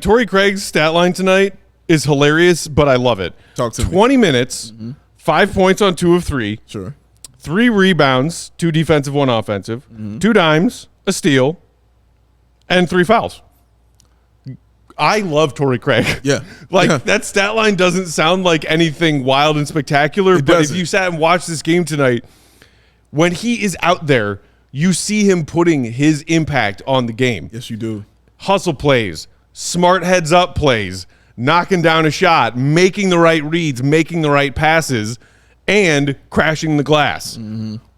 Torrey Craig's stat line tonight is hilarious, but I love it. Talk to me. 20 minutes, 5 points on 2 of 3. Sure. 3 rebounds, 2 defensive, 1 offensive, 2 dimes, a steal, and 3 fouls. I love Torrey Craig. Yeah. That stat line doesn't sound like anything wild and spectacular, but if you sat and watched this game tonight, when he is out there, you see him putting his impact on the game. Yes, you do. Hustle plays, smart heads up plays, knocking down a shot, making the right reads, making the right passes, and crashing the glass.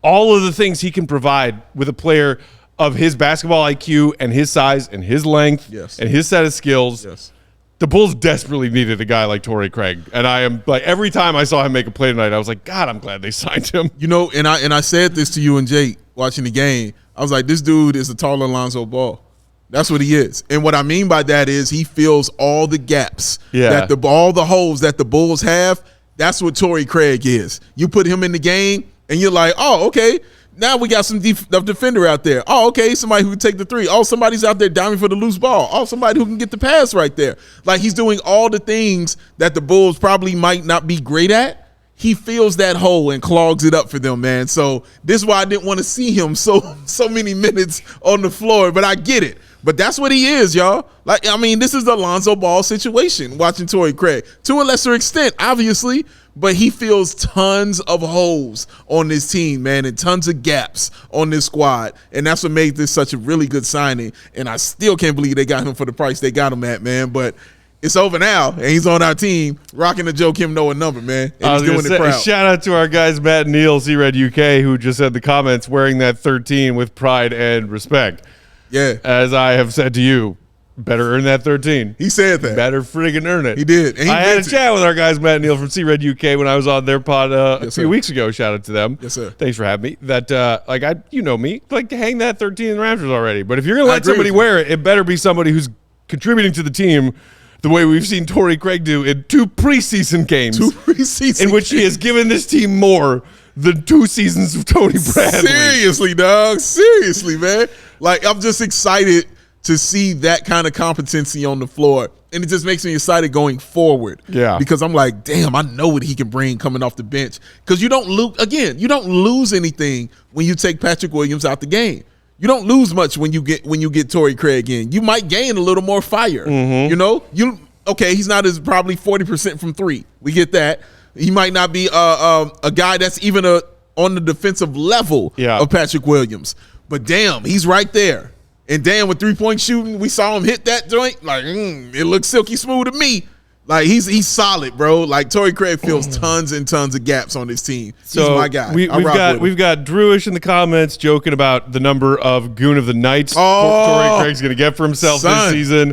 All of the things he can provide with a player of his basketball IQ and his size and his length and his set of skills. Yes. The Bulls desperately needed a guy like Torrey Craig. And I am like, every time I saw him make a play tonight, I was like, God, I'm glad they signed him. You know, and I said this to you and Jake watching the game. I was like, this dude is a taller Lonzo Ball. That's what he is. And what I mean by that is he fills all the gaps that all the holes that the Bulls have. That's what Torrey Craig is. You put him in the game and you're like, oh, okay. Now we got some defender out there. Oh, okay, somebody who can take the 3. Oh, somebody's out there diving for the loose ball. Oh, somebody who can get the pass right there. Like, he's doing all the things that the Bulls probably might not be great at. He fills that hole and clogs it up for them, man. So this is why I didn't want to see him so many minutes on the floor, but I get it. But that's what he is, y'all. Like, I mean, this is the Lonzo Ball situation, watching Torrey Craig. To a lesser extent, obviously, but he fills tons of holes on this team, man, and tons of gaps on this squad. And that's what made this such a really good signing. And I still can't believe they got him for the price they got him at, man. But it's over now, and he's on our team, rocking the Joe Kim Noah number, man. And he's doing it proud. Shout out to our guys, Matt and Neil, C-Red UK, who just said the comments wearing that 13 with pride and respect. Yeah. As I have said to you, better earn that 13. He said that. Better friggin' earn it. He did. And I had a chat with our guys, Matt and Neil from C-Red UK, when I was on their pod a few weeks ago. Shout out to them. Yes, sir. Thanks for having me. That, you know me, like to hang that 13 in the Raptors already. But if you're going to let somebody wear it, it better be somebody who's contributing to the team the way we've seen Torrey Craig do in 2 preseason games. 2 preseason in which he has given this team more than 2 seasons of Tony Bradley. Seriously, dog. Seriously, man. Like, I'm just excited to see that kind of competency on the floor. And it just makes me excited going forward. Yeah. Because I'm like, damn, I know what he can bring coming off the bench. Because you don't lose anything when you take Patrick Williams out the game. You don't lose much when you get Torrey Craig in. You might gain a little more fire. You know? He's not as probably 40% from 3. We get that. He might not be a guy that's even on the defensive level of Patrick Williams. But damn, he's right there. And damn, with 3-point shooting, we saw him hit that joint. Like, it looks silky smooth to me. Like, he's solid, bro. Like, Torrey Craig fills tons and tons of gaps on this team. He's my guy. We've got Drewish in the comments joking about the number of Goon of the Nights Torrey Craig's going to get for himself this season.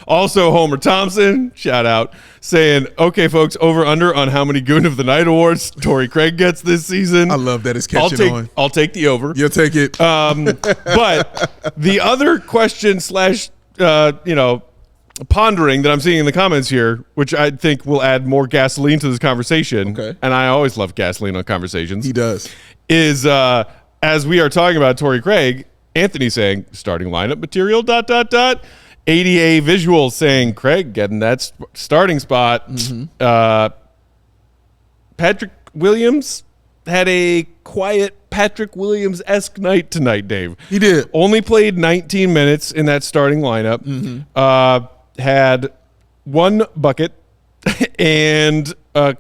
Also, Homer Thompson, shout out, saying, okay, folks, over-under on how many Goon of the Night awards Torrey Craig gets this season. I love that it's catching on. I'll take the over. You'll take it. But the other question pondering that I'm seeing in the comments here, which I think will add more gasoline to this conversation, and I always love gasoline on conversations. He does. Is as we are talking about Torrey Craig, Anthony saying starting lineup material ... ADA visuals saying Craig getting that starting spot. Patrick Williams had a quiet Patrick Williams-esque night tonight, Dave. He did. Only played 19 minutes in that starting lineup. Had 1 bucket and a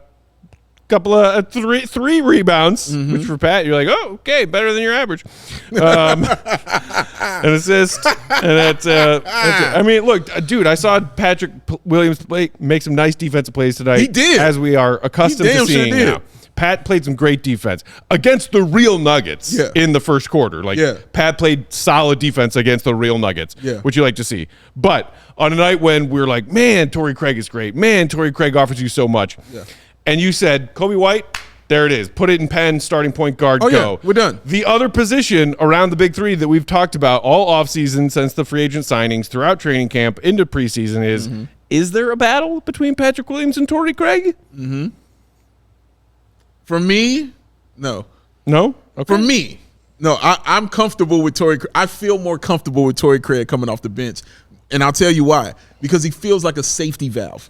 couple of three rebounds, which for Pat, you're like, oh, okay, better than your average. An assist. And that's I mean, look, dude, I saw Patrick Williams make some nice defensive plays tonight. He did. As we are accustomed to seeing now. Pat played some great defense against the real Nuggets in the first quarter. Pat played solid defense against the real Nuggets, which you like to see. But on a night when we're like, man, Torrey Craig is great. Man, Torrey Craig offers you so much. And you said, Kobe White, there it is. Put it in pen, starting point guard, go. Yeah, we're done. The other position around the big 3 that we've talked about all offseason since the free agent signings throughout training camp into preseason is there a battle between Patrick Williams and Torrey Craig? For me, no. No? Okay. For me, no. I'm comfortable with Torrey Craig. I feel more comfortable with Torrey Craig coming off the bench. And I'll tell you why. Because he feels like a safety valve.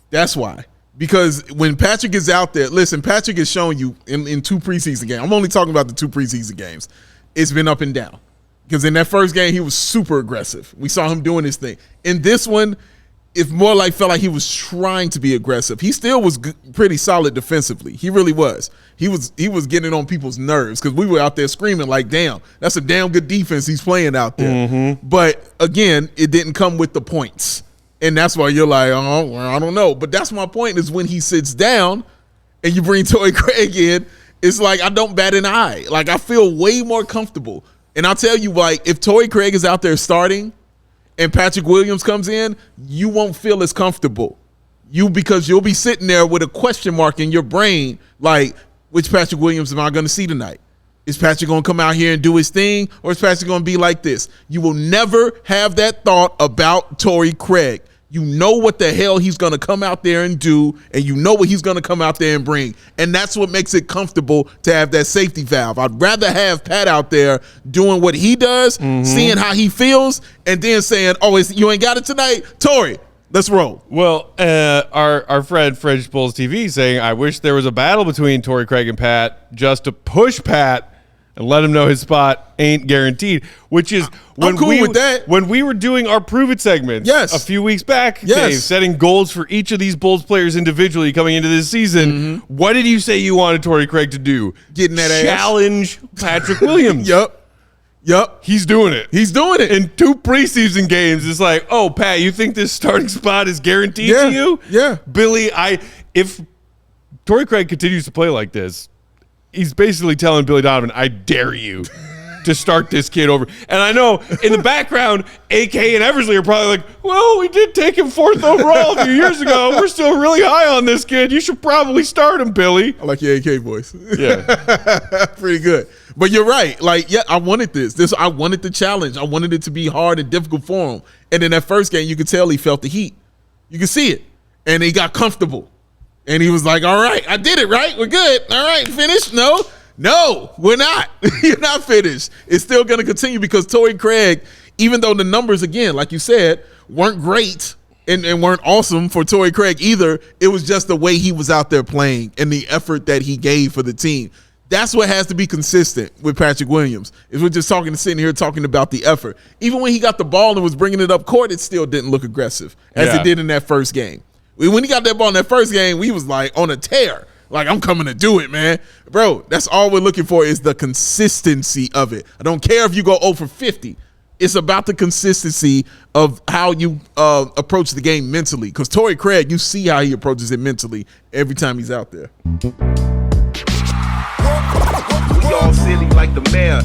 That's why. Because when Patrick is out there, listen, Patrick has shown you in 2 preseason games. I'm only talking about the 2 preseason games. It's been up and down. Because in that first game, he was super aggressive. We saw him doing his thing. In this one, it more like felt like he was trying to be aggressive. He still was pretty solid defensively. He really was. He was getting on people's nerves because we were out there screaming like, damn, that's a damn good defense he's playing out there. Mm-hmm. But, again, it didn't come with the points. And that's why you're like, oh, well, I don't know. But that's my point is when he sits down and you bring Torrey Craig in, it's like I don't bat an eye. Like I feel way more comfortable. And I'll tell you, like, if Torrey Craig is out there starting and Patrick Williams comes in, you won't feel as comfortable. Because you'll be sitting there with a question mark in your brain, like, which Patrick Williams am I going to see tonight? Is Patrick going to come out here and do his thing, or is Patrick going to be like this? You will never have that thought about Torrey Craig. You know what the hell he's going to come out there and do, and you know what he's going to come out there and bring. And that's what makes it comfortable to have that safety valve. I'd rather have Pat out there doing what he does, seeing how he feels, and then saying, oh, you ain't got it tonight? Torrey, let's roll. Well, our friend French Bulls TV saying, I wish there was a battle between Torrey Craig and Pat just to push Pat and let him know his spot ain't guaranteed, which is when we were doing our Prove It segments a few weeks back, Dave, setting goals for each of these Bulls players individually coming into this season. What did you say you wanted Torrey Craig to do? Getting that challenge Patrick Williams. Yep. He's doing it. In 2 preseason games, it's like, oh, Pat, you think this starting spot is guaranteed to you? Yeah. Billy, if Torrey Craig continues to play like this, he's basically telling Billy Donovan, I dare you to start this kid over. And I know in the background, AK and Eversley are probably like, well, we did take him 4th overall a few years ago. We're still really high on this kid. You should probably start him, Billy. I like your AK voice. Yeah. Pretty good. But you're right. Like, yeah, I wanted this. I wanted the challenge. I wanted it to be hard and difficult for him. And in that first game, you could tell he felt the heat. You could see it. And he got comfortable. And he was like, all right, I did it, right? We're good. All right, finished? No, we're not. You're not finished. It's still going to continue because Torrey Craig, even though the numbers, again, like you said, weren't great and weren't awesome for Torrey Craig either, it was just the way he was out there playing and the effort that he gave for the team. That's what has to be consistent with Patrick Williams. Is we're just sitting here talking about the effort. Even when he got the ball and was bringing it up court, it still didn't look aggressive as it did in that first game. When he got that ball in that first game, we was like on a tear. Like, I'm coming to do it, man. Bro, that's all we're looking for is the consistency of it. I don't care if you go 0 for 50. It's about the consistency of how you approach the game mentally. Because Torrey Craig, you see how he approaches it mentally every time he's out there. We all silly like the mayor.